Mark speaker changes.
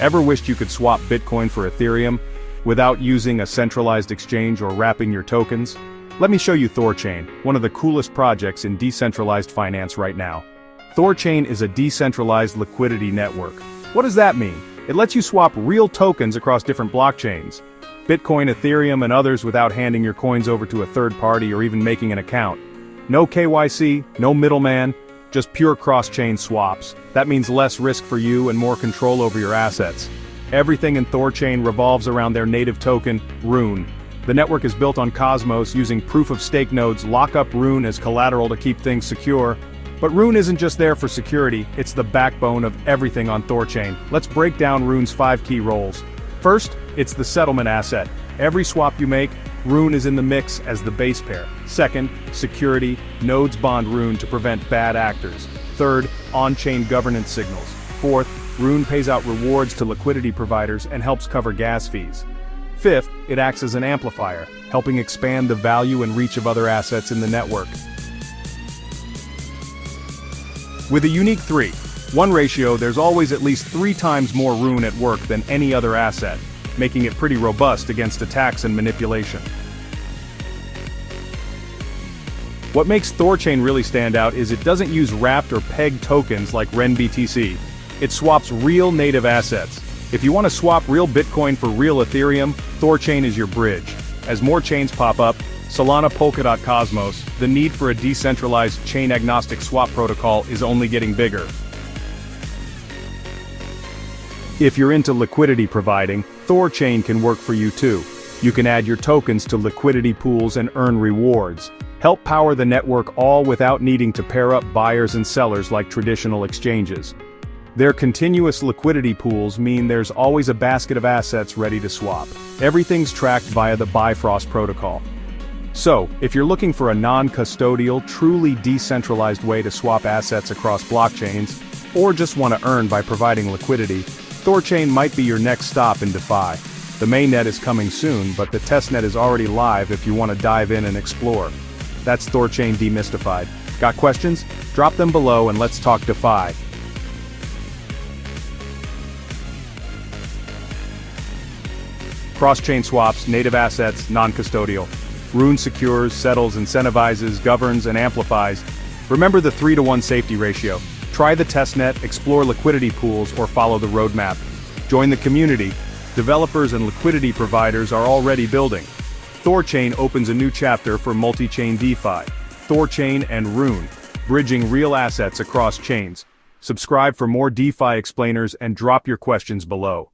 Speaker 1: Ever wished you could swap Bitcoin for Ethereum without using a centralized exchange or wrapping your tokens? Let me show you ThorChain, one of the coolest projects in decentralized finance right now. ThorChain is a decentralized liquidity network. What does that mean? It lets you swap real tokens across different blockchains. Bitcoin, Ethereum, and others without handing your coins over to a third party or even making an account. No KYC, no middleman, just pure cross-chain swaps. That means less risk for you and more control over your assets. Everything in ThorChain revolves around their native token, RUNE. The network is built on Cosmos using proof-of-stake nodes lock up RUNE as collateral to keep things secure. But RUNE isn't just there for security, it's the backbone of everything on ThorChain. Let's break down RUNE's 5 key roles. First, it's the settlement asset. Every swap you make, RUNE is in the mix as the base pair. Second, security. Nodes bond RUNE to prevent bad actors. Third, on-chain governance signals. Fourth, RUNE pays out rewards to liquidity providers and helps cover gas fees. Fifth, it acts as an amplifier, helping expand the value and reach of other assets in the network. With a unique 3:1 ratio, there's always at least 3 times more RUNE at work than any other asset, making it pretty robust against attacks and manipulation. What makes ThorChain really stand out is it doesn't use wrapped or pegged tokens like REN BTC. It swaps real native assets. If you want to swap real Bitcoin for real Ethereum, ThorChain is your bridge. As more chains pop up, Solana, Polkadot, Cosmos, the need for a decentralized chain-agnostic swap protocol is only getting bigger. If you're into liquidity providing, ThorChain can work for you too. You can add your tokens to liquidity pools and earn rewards. Help power the network all without needing to pair up buyers and sellers like traditional exchanges. Their continuous liquidity pools mean there's always a basket of assets ready to swap. Everything's tracked via the Bifrost protocol. So, if you're looking for a non-custodial, truly decentralized way to swap assets across blockchains, or just want to earn by providing liquidity, ThorChain might be your next stop in DeFi. The mainnet is coming soon, but the testnet is already live if you want to dive in and explore. That's ThorChain Demystified. Got questions? Drop them below and let's talk DeFi. Cross-chain swaps, native assets, non-custodial. RUNE secures, settles, incentivizes, governs, and amplifies. Remember the 3:1 safety ratio. Try the testnet, explore liquidity pools, or follow the roadmap. Join the community. Developers and liquidity providers are already building. ThorChain opens a new chapter for multichain DeFi. ThorChain and RUNE, bridging real assets across chains. Subscribe for more DeFi explainers and drop your questions below.